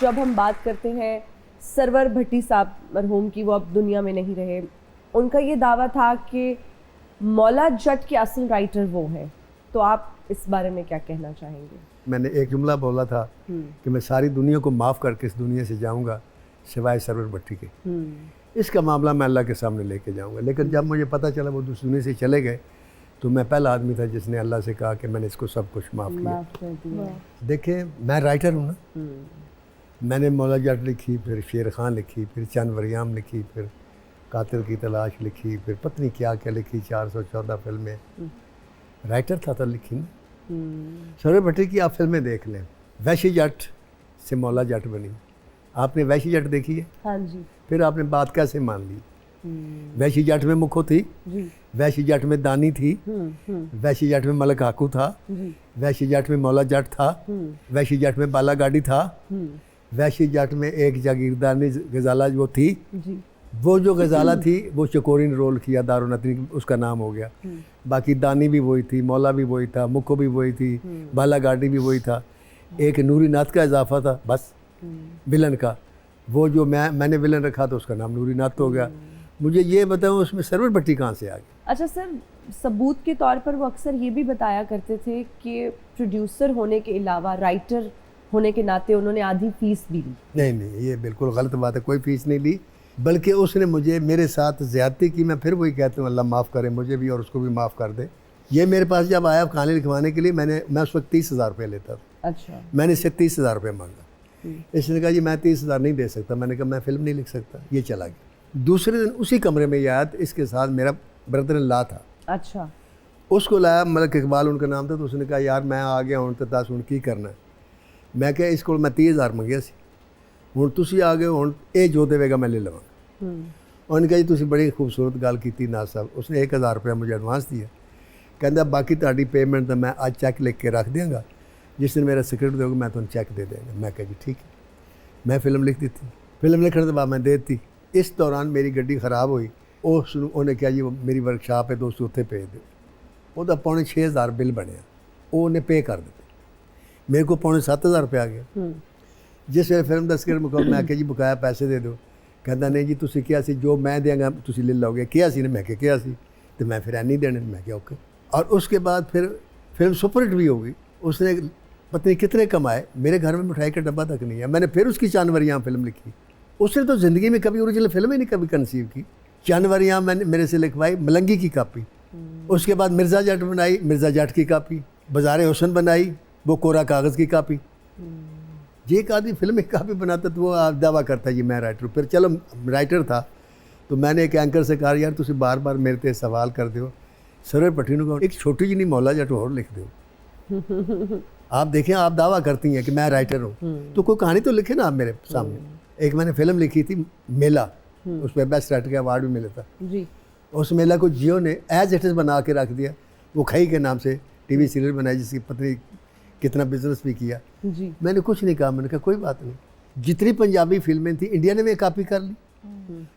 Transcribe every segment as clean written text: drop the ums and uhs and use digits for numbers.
जब हम बात करते हैं सरवर भट्टी साहब मरहूम की, वो अब दुनिया में नहीं रहे, उनका ये दावा था कि मौला जट के असल राइटर वो हैं, तो आप इस बारे में क्या कहना चाहेंगे? मैंने एक जुमला बोला था कि मैं सारी दुनिया को माफ़ करके इस दुनिया से जाऊंगा सिवाय सरवर भट्टी के। इसका मामला मैं अल्लाह के सामने लेके जाऊंगा। लेकिन जब मुझे पता चला वो दूसरी दुनिया से चले गए तो मैं पहला आदमी था जिसने अल्लाह से कहा कि मैंने इसको सब कुछ माफ़ किया। देखिए, मैं राइटर हूँ ना, मैंने मौला जट लिखी, फिर शेर खान लिखी, फिर चंद वरियाम लिखी, फिर कातिल की तलाश लिखी, फिर पत्नी क्या क्या लिखी, 414 फिल्में। राइटर था तो लिखी ना। सरवर भट्टी की आप फिल्में देख लें, वैशी जट से मौला जट बनी। आपने वैशी जट देखी है? हाँ जी। फिर आपने बात कैसे मान ली? वैशी जट में मुखो थी जी। वैशी जट में दानी थी। वैशी जट में मलक हाकू था जी। वैशी जट में मौला जट था। वैशी जट में बाला गाड़ी था। वैशी जट में एक जागीरदारनी गजाला जो थी जी। वो जो गजाला थी वो चकोरी ने रोल किया, दारुनतनी उसका नाम हो गया। बाकी दानी भी वही थी, मौला भी वही था, मुखो भी वही थी, बाला गाड़ी भी वही था। एक नूरी नाथ का इजाफा था बस विलन का, वो जो मैंने विलन रखा तो उसका नाम नूरी नाथ हो गया। मुझे ये बताओ उसमें सरवर भट्टी कहाँ से आ गई? अच्छा सर, सबूत के तौर पर वो अक्सर ये भी बताया करते थे कि प्रोड्यूसर होने के अलावा राइटर होने के नाते उन्होंने आधी फीस भी ली। नहीं, ये बिल्कुल गलत बात है, कोई फीस नहीं ली, बल्कि उसने मुझे मेरे साथ ज़्यादती की। मैं फिर वही कहता हूँ, अल्लाह माफ़ करे मुझे भी और उसको भी माफ़ कर दे। ये मेरे पास जब आया कहानी लिखवाने के लिए, मैं उस वक्त 30,000 रुपये लेता था। अच्छा। मैंने इससे 30,000 रुपये मांगा। इसने कहा जी मैं 30,000 नहीं दे सकता। मैंने कहा मैं फ़िल्म नहीं लिख सकता। ये चला गया। दूसरे दिन उसी कमरे में याद इसके साथ मेरा ब्रदर इन लॉ था। अच्छा। उसको लाया, मलक इकबाल उनका नाम था। तो उसने कहा यार मैं आ गया हूँ तो दस हूँ की करना है। मैं क्या इसको मैं 30,000 मंगिया सी, हूँ तुसी आ गए हूँ ये जो देगा मैं ले लवांगा। उन्होंने कहा जी तुसी बड़ी खूबसूरत गल की नाज साहब। उसने 1,000 रुपया मुझे एडवांस दिया, कहता बाकी ताड़ी पेमेंट तो मैं आज चैक लिख के रख देंगा, जिस दिन मेरा सिक्रेट दोगे मैं तुम्हें चैक दे देंगे। मैं कहा जी ठीक है। मैं फिल्म लिख दी थी। फिल्म लिखने के बाद मैं दे दी। इस दौरान मेरी गड्डी खराब हुई। उन्हें कहा जी वो मेरी वर्कशॉप है दोस्तों उत्थे भेज दो। वो तो पौने 6,000 बिल बनया, वो उन्हें पे कर दिते। मेरे को पौने 7,000 रुपया आ गया। जिस वे फिल्म का स्क्रिप्ट मुकाम मैं आख्या जी बकाया पैसे दे दो। कहता नहीं जी तुसी क्या सी जो मैं देंगा तुसी ले लोगे। क्या सी ने मैं क्या सी तो मैं फिर नहीं देने। मैं क्या ओके। और उसके बाद फिर फिल्म सुपरहिट भी हो गई। उसने पता नहीं कितने कमाए, मेरे घर में मिठाई का डब्बा तक नहीं है। मैंने फिर उसकी जानवरियाँ फिल्म लिखी। उसने तो ज़िंदगी में कभी ओरिजिनल फिल्म ही नहीं कभी कंसीव की। जानवरियाँ मैंने मेरे से लिखवाई, मलंगी की कापी। उसके बाद मिर्ज़ा जट बनाई, मिर्ज़ा जट की कापी। बाज़ार हुसन बनाई, वो कोरा कागज़ की कापी। ये एक आदमी फिल्म एक कापी बनाता तो वो दावा करता है जी मैं राइटर हूँ। फिर चलो राइटर था तो मैंने एक एंकर से कहा यार तुम बार बार मेरे ते सवाल कर दो, सरवर भट्टी को एक छोटी जी नहीं मौला जट और लिख दो। आप देखें, आप दावा करती हैं कि मैं राइटर हूँ तो कोई कहानी तो लिखे ना आप मेरे सामने। एक मैंने फिल्म लिखी थी मेला, उस पर बेस्ट राइटर का अवार्ड भी मिला था जी। उस मेला को जियो ने एज इट इज़ बना के रख दिया। वो खई के नाम से टीवी सीरियल बनाई जिसकी पत्नी कितना बिजनेस भी किया जी। मैंने कुछ नहीं कहा, मैंने कहा कोई बात नहीं। जितनी पंजाबी फिल्में थी इंडिया ने भी कॉपी कर ली।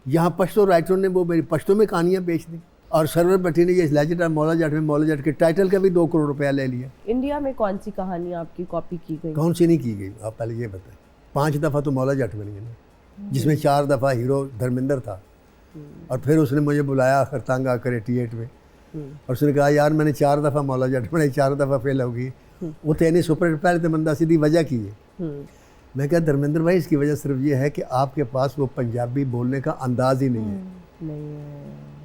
यहाँ पश्तो राइटरों ने वो मेरी पश्तो में कहानियाँ बेच दी। और सरवर भट्टी ने ये लेजेंड और मौला जट में मौला जट के टाइटल का भी 2 करोड़ रुपया ले लिया। इंडिया में कौन सी कहानी आपकी कॉपी की गई? कौन सी नहीं की गई आप पहले ये बताएं। 5 दफ़ा तो मौला जट बनी है ना, जिसमें 4 दफ़ा हीरो धर्मेंद्र था। और फिर उसने मुझे बुलाया आखिर तंग आकर 88 में और उसने कहा यार मैंने 4 दफ़ा मौला जट बनाई, 4 दफ़ा फेल होगी। वो तो यानी सुपर पहले तो बंदा सीधी वजह की है। मैं क्या धर्मेंद्र भाई इसकी वजह सिर्फ ये है कि आपके पास वो पंजाबी बोलने का अंदाज ही नहीं है।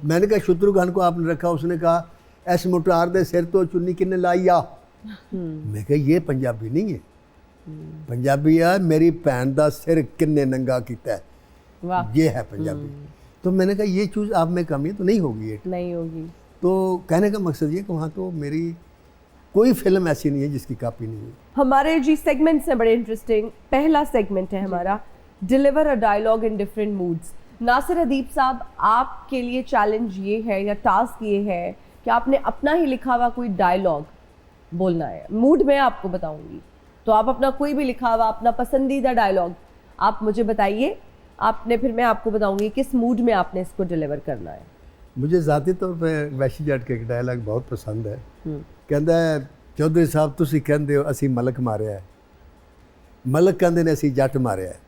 मैंने कहा शत्रुघ्न को आपने रखा, उसने कहा ऐस मुटार दे सिर तो चुन्नी किन्ने लाइया। मैं कहा ये पंजाबी नहीं है। पंजाबी है मेरी भैन का सिर किन्ने नंगा किया है, ये है पंजाबी। तो मैंने कहा ये चीज़ आप में कमी है तो नहीं होगी, ये नहीं होगी। तो कहने का मकसद ये कि वहाँ तो मेरी कोई फिल्म ऐसी नहीं है जिसकी कॉपी नहीं है। हमारे जी सेगमेंट्स हैं बड़े इंटरेस्टिंग। पहला सेगमेंट है हमारा deliver a dialogue in different moods. Nasir Adeeb sahab, आपके लिए चैलेंज ये है या टास्क ये है कि आपने अपना ही लिखा हुआ कोई डायलॉग बोलना है। मूड में आपको बताऊंगी, तो आप अपना कोई भी लिखा हुआ अपना पसंदीदा डायलॉग आप मुझे बताइए। आपने फिर मैं आपको बताऊंगी किस मूड में आपने इसको डिलीवर करना है। मुझे ज़ाती तौर पर वैशी जट के एक डायलॉग बहुत पसंद है। कहता है चौधरी साहब तुसी कहंदे हो असी मलक मारिया है, ਮਲਕ ਕਹਿੰਦੇ ਨੇ ਅਸੀਂ ਜੱਟ ਮਾਰਿਆ ਹੈ।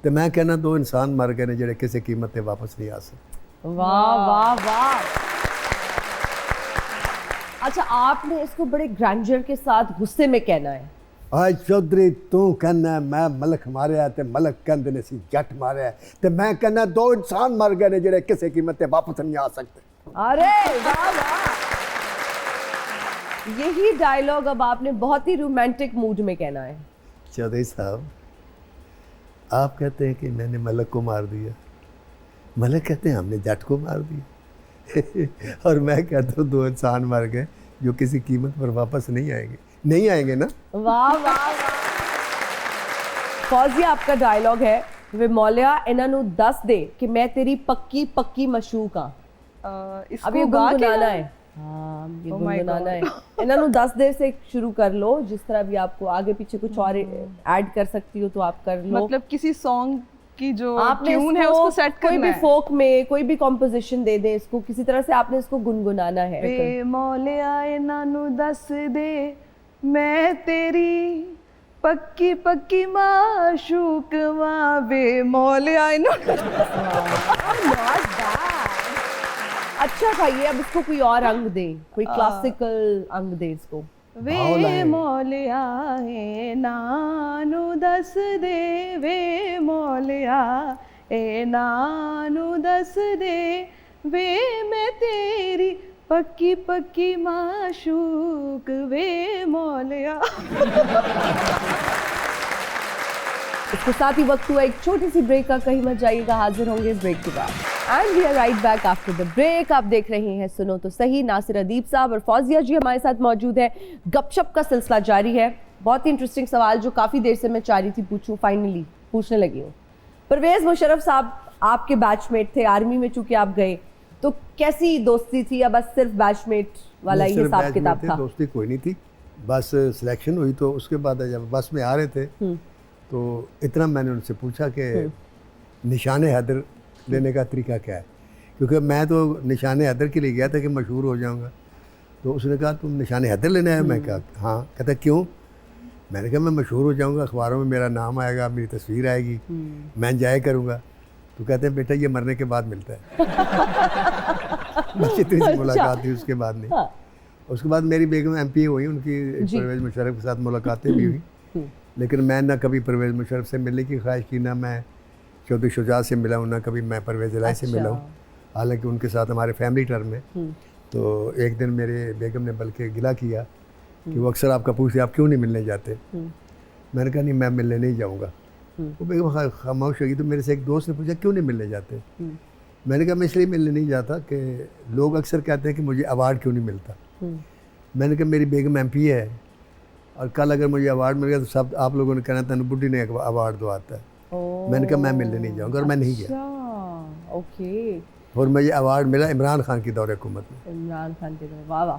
ਤੇ ਮੈਂ ਕਹਿੰਦਾ ਦੋ ਇਨਸਾਨ ਮਰ ਗਏ ਨੇ ਜਿਹੜੇ ਕਿਸੇ ਕੀਮਤ ਤੇ ਵਾਪਸ ਨਹੀਂ ਆ ਸਕਦੇ। वाह वाह वाह। अच्छा, आपने इसको बड़े ग्रैंडर के साथ गुस्से में कहना है। आज चौधरी तू कहना मैं मलक मारिया ते मलक कहते ने सी जट मारिया ते मैं कहना दो इंसान मर गए ने जेड़े किसी कीमत ते वापस नहीं आ सकते। अरे वाह वाह। यही डायलॉग अब आपने बहुत ही रोमांटिक मूड में कहना है। चौधरी साहब, आप कहते हैं कि मैंने मलक को मार दिया, मलक कहते हैं हमने जट को मार दिया और मैं कहता हूँ दो इंसान मर गए जो किसी कीमत पर वापस नहीं आएंगे ना। वाह वाह वाह। फौजिया, आपका डायलॉग है, वे मौलिया इन्हां नूं दस दे कि मैं तेरी पक्की पक्की मशूक हाँ। अब ये गुनगुनाना है। हाँ, ये गुनगुनाना है। इन्हां नूं 10 देर से शुरू कर लो, जिस तरह भी आपको आगे पीछे कुछ और ऐड कर सकती हो तो आप कर लो। मतलब किसी सॉन्ग की जो आपने ट्यून है उसको सेट करना है। कोई भी फोक में कोई भी कॉम्पोजिशन दे दे, इसको किसी तरह से आपने इसको गुनगुनाना है। वे मौलिया इन्हां नूं दस दे मैं तेरी पक्की पक्की माशूक वां वे मौलिया अच्छा था ये। अब इसको कोई और अंग दे, कोई क्लासिकल अंग दे इसको। वे मौलिया ए नानू दस दे वे मौलिया ए नानू दस दे वे मैं तेरी पक्की पक्की माशूक वे मौलिया। इसके साथ ही वक्त हुआ एक छोटी सी ब्रेक का। कहीं मत जाइएगा, हाजिर होंगे ब्रेक के बाद। And we are right back after the break. आप देख रहे हैं सुनो तो सही। नासिर अदीब साहब और फौजिया जी हमारे साथ मौजूद है। गपशप का सिलसिला जारी है। बहुत ही इंटरेस्टिंग सवाल जो काफ़ी देर से मैं चाह रही थी पूछूं, फाइनली पूछने लगी हूँ। परवेज़ मुशर्रफ साहब आपके बैचमेट थे, आर्मी में चूंकि आप गए, तो कैसी दोस्ती थी या बस सिर्फ बैचमेट वाला ही हिसाब किताब था? दोस्ती कोई नहीं थी, बस सिलेक्शन हुई तो उसके बाद जब बस में आ रहे थे तो इतना मैंने उनसे पूछा कि निशान हैदर लेने का तरीका क्या है, क्योंकि मैं तो निशान हैदर के लिए गया था कि मशहूर हो जाऊंगा। तो उसने कहा तुम निशान हैदर लेने आए? मैं कहा हाँ। कहता क्यों? मैंने कहा मैं मशहूर हो जाऊंगा, अखबारों में मेरा नाम आएगा, मेरी तस्वीर आएगी, मैं जाया करूंगा। तो कहते हैं बेटा ये मरने के बाद मिलता है। बस इतनी सी मुलाकात थी, उसके बाद नहीं। उसके बाद मेरी बेगम MP हुई, उनकी परवेज़ मुशर्रफ के साथ मुलाकातें भी हुई, लेकिन मैं ना कभी परवेज़ मुशर्रफ से मिलने की ख्वाहिश की, ना मैं चौधरी शुजा से मिला हूँ, ना कभी मैं परवेज़ इलाही से मिला हूँ। हालांकि उनके साथ हमारे फैमिली टर्म है। तो एक दिन मेरे बेगम ने बल्कि गिला किया कि वो अक्सर आपका पूछते आप क्यों नहीं मिलने जाते। मैंने कहा नहीं मैं मिलने नहीं जाऊँगा। वो बेगम खामोश होगी। तो मेरे से एक दोस्त ने पूछा क्यों नहीं मिलने जाते? मैंने कहा मैं इसलिए मिलने नहीं जाता कि लोग अक्सर कहते हैं कि मुझे अवार्ड क्यों नहीं मिलता। मैंने कहा मेरी बेगम MP है और कल अगर मुझे अवार्ड मिल गया तो सब आप लोगों ने कहना तनु बुढ़ी ने अवार्ड दो आता है। मैंने कहा मैं मिलने नहीं जाऊँगा और मैं नहीं गया। ओके। और मुझे अवार्ड मिला इमरान खान की दौरे हुकूमत में। इमरान खान के दौरे, वाह वाह।